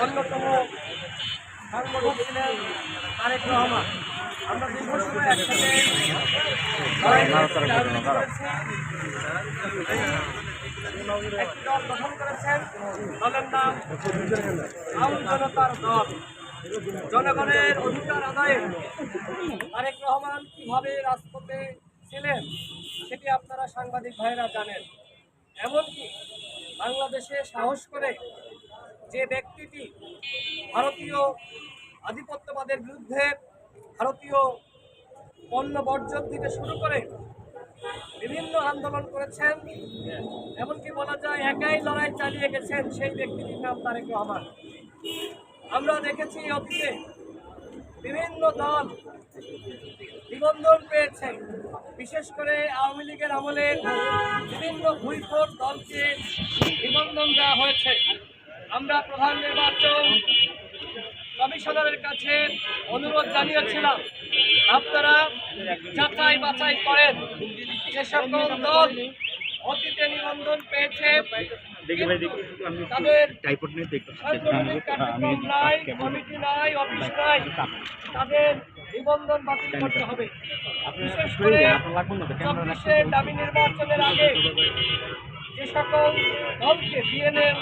অন্যতম সংগঠক ছিলেন তারেক রহমান। আমরা দীর্ঘ সময় একসাথে একটি দল গঠন করেছেন, দলের নাম আম জনতার দল। জনগণের অধিকার আদায়ে তারেক রহমান কিভাবে রাজপথে ছিলেন সেটি আপনারা সাংবাদিক ভাইয়েরা জানেন। এমনকি বাংলাদেশে সাহস করে যে ব্যক্তিটি ভারতীয় আধিপত্যবাদের বিরুদ্ধে ভারতীয় পণ্য বর্জন থেকে শুরু করে বিভিন্ন আন্দোলন করেছেন, এমনকি বলা যায় একাই লড়াই চালিয়ে গেছেন, সেই ব্যক্তিটির নাম তারেক রহমান। আমরা দেখেছি অতীতে বিভিন্ন দল নিবন্ধন পেয়েছে, বিশেষ করে আওয়ামী লীগের আমলে বিভিন্ন ভুইফোট দলকে নিবন্ধন দেওয়া হয়েছে। আমরা প্রধান নির্বাচন কমিশনারের কাছে অনুরোধ জানিয়েছিলাম, আপনারা যাচাই বাছাই করেন যে সকল দল অতীতে নিবন্ধন পেয়েছে তাদের সাংগঠনিক কার্যক্রম নাই, কমিটি নাই, অফিস নাই, তাদের নিবন্ধন বাতিল করতে হবে। বিশেষ করে 24 দামি নির্বাচনের আগে যে সকল দলকে বিএনএল,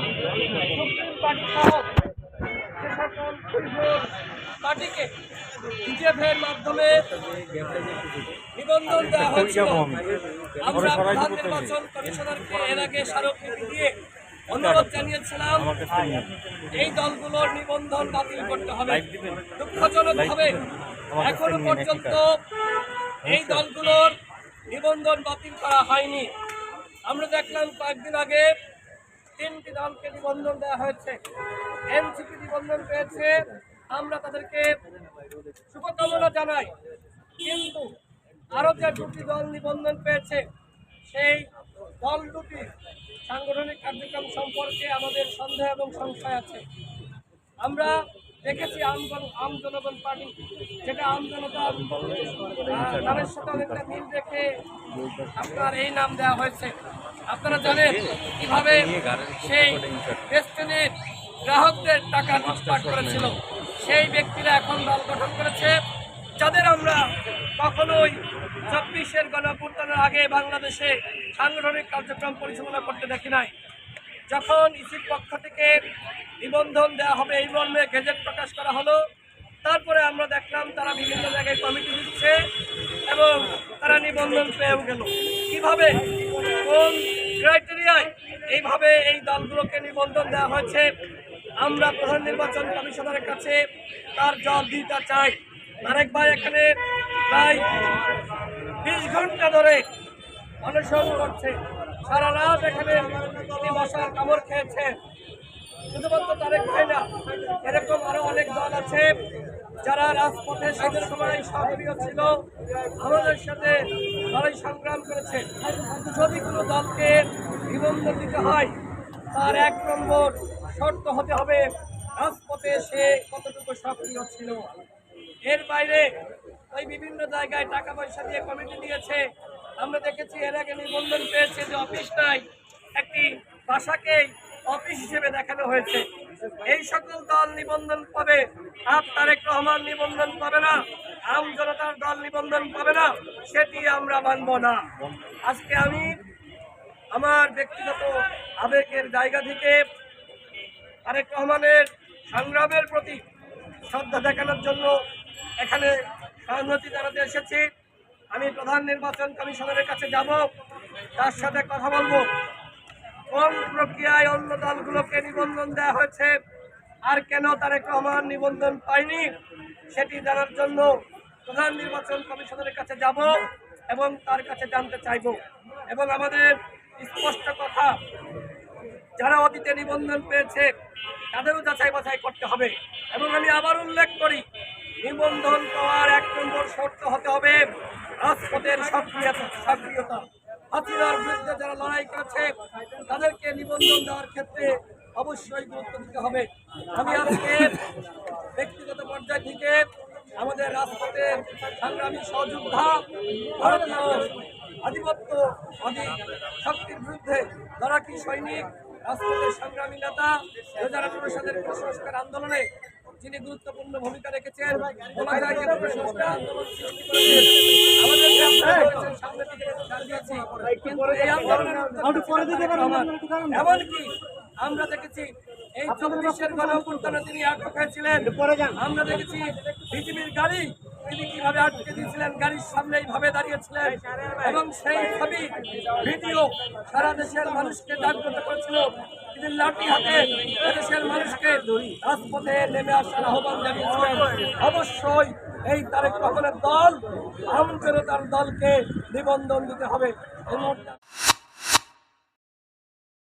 সুপ্রিম পার্টি সহ যে সকল পার্টিকে বিজেপির মাধ্যমে নিবন্ধন দেওয়া হয়েছিল, আমরা প্রধান নির্বাচন কমিশনারকে এর আগে স্মারকলিপি দিয়ে অনুরোধ জানিয়েছিলাম এই দলগুলোর নিবন্ধন বাতিল করতে হবে। দুঃখজনকভাবে এখনো পর্যন্ত এই দলগুলোর নিবন্ধন বাতিল করা হয়নি। আমরা দেখলাম কয়েকদিন আগে 3টি দলকে নিবন্ধন দেওয়া হয়েছে। এনসিপি নিবন্ধন পেয়েছে, আমরা তাদেরকে শুভকামনা জানাই। কিন্তু আরও যে 2টি দল নিবন্ধন পেয়েছে, সেই দল দুটি সাংগঠনিক কার্যক্রম সম্পর্কে আমাদের সন্দেহ এবং সংশয় আছে। আমরা দেখেছি আম জনগণ পার্টি, যেটা আম জনতার নামের সাথে অনেকটা মিল রেখে আপনার এই নাম দেওয়া হয়েছে। আপনারা জানেন কিভাবে সেই ডেস্টিনির গ্রাহকদের টাকা লুটপাট করেছিল। সেই ব্যক্তিরা এখন দল গঠন করেছে, যাদের আমরা কখনোই 24-এর গণঅভ্যুত্থানের আগে বাংলাদেশে সাংগঠনিক কার্যক্রম পরিচালনা করতে দেখি নাই। যখন ইসির পক্ষ থেকে নিবন্ধন দেওয়া হবে এই মর্মে গেজেট প্রকাশ করা হলো, তারপরে আমরা দেখলাম তারা বিভিন্ন জায়গায় কমিটি দিচ্ছে এবং তারা নিবন্ধন পেয়েও গেল। কিভাবে, কোন ক্রাইটেরিয়ায় এইভাবে এই দলগুলোকে নিবন্ধন দেওয়া হয়েছে, আমরা প্রধান নির্বাচন কমিশনারের কাছে তার জবাবদিহিতা চাই। তারেক ভাই এখানে প্রায় 20 ঘন্টা ধরে অনশন করছে, সারা রাত এখানে তিনি মশার কামড় খেয়েছেন। শুধুমাত্র তারেক ভাই না, এরকম আরো অনেক দল আছে যারা রাজপথে সেদের সময় সক্রিয় ছিল, আমাদের সাথে লড়াই সংগ্রাম করেছে। যদি কোনো দলকে নিবন্ধন দিতে হয়, তার 1 নম্বর শর্ত হতে হবে রাজপথে সে কতটুকু সক্রিয় ছিল। এর বাইরে ওই বিভিন্ন জায়গায় টাকা পয়সা দিয়ে কমিটি দিয়েছে। আমরা দেখেছি এর আগে নিবন্ধন পেয়েছে যে অফিস নাই, একটি বাসাকেই অফিস হিসেবে দেখানো হয়েছে। এই সকল দল নিবন্ধন পাবে, আর তারেক রহমান নিবন্ধন পাবে না, আম জনতার দল নিবন্ধন পাবে না, সেটি আমরা মানব না। আজকে আমি আমার ব্যক্তিগত আবেগের জায়গা থেকে তারেক রহমানের সংগ্রামের প্রতি শ্রদ্ধা দেখানোর জন্য এখানে সহানুভূতি জানাতে এসেছি। আমি প্রধান নির্বাচন কমিশনারের কাছে যাব, তার সাথে কথা বলবো কোন প্রক্রিয়ায় অন্য দলগুলোকে নিবন্ধন দেওয়া হয়েছে আর কেন তারেক রহমান নিবন্ধন পায়নি, সেটি জানার জন্য প্রধান নির্বাচন কমিশনারের কাছে যাব এবং তার কাছে জানতে চাইব। এবং আমাদের স্পষ্ট কথা, যারা অতীতে নিবন্ধন পেয়েছে তাদেরও যাচাই বাছাই করতে হবে। এবং আমি আবার উল্লেখ করি, নিবন্ধন পাওয়ার 1 নম্বর শর্ত হতে হবে রাজপথের সক্রিয়তা। হাসিনার বিরুদ্ধে যারা লড়াই করেছে তাদেরকে নিবন্ধন দেওয়ার ক্ষেত্রে অবশ্যই গুরুত্ব দিতে হবে। আমি আজকে ব্যক্তিগত পর্যায় থেকে আমাদের রাজপথের সংগ্রামী সহযোদ্ধা, ভারতীয় আধিপত্য শক্তির বিরুদ্ধে লড়াকি সৈনিক, রাজপথের সংগ্রামী নেতা, 2018 সালের কুসংস্কার আন্দোলনে যিনি গুরুত্বপূর্ণ ভূমিকা রেখেছেন, বলা যায় যে কুসংস্কার আন্দোলন সৃষ্টি করেছেন। আমাদের গ্রেফতার করেছেন, সামনে থেকে দিয়েছি, কিন্তু এই আন্দোলনের এমনকি আমরা দেখেছি এই 24-এর গণঅভ্যুত্থানে তিনি আটক হয়েছিলেন। আমরা দেখেছি বিজেপির গাড়ি তিনি কিভাবে আটকে দিয়েছিলেন, গাড়ির সামনে এইভাবে দাঁড়িয়েছিলেন এবং সেই ছবি ভিডিও সারা দেশের মানুষকে জাগ্রত করেছিল। তিনি লাঠি হাতে দেশের মানুষকে রাজপথে নেমে আসার আহ্বান জানিয়েছিলেন। অবশ্যই এই তারেক রহমানের দল আম জনতার দলকে নিবন্ধন দিতে হবে। এই মুহূর্তে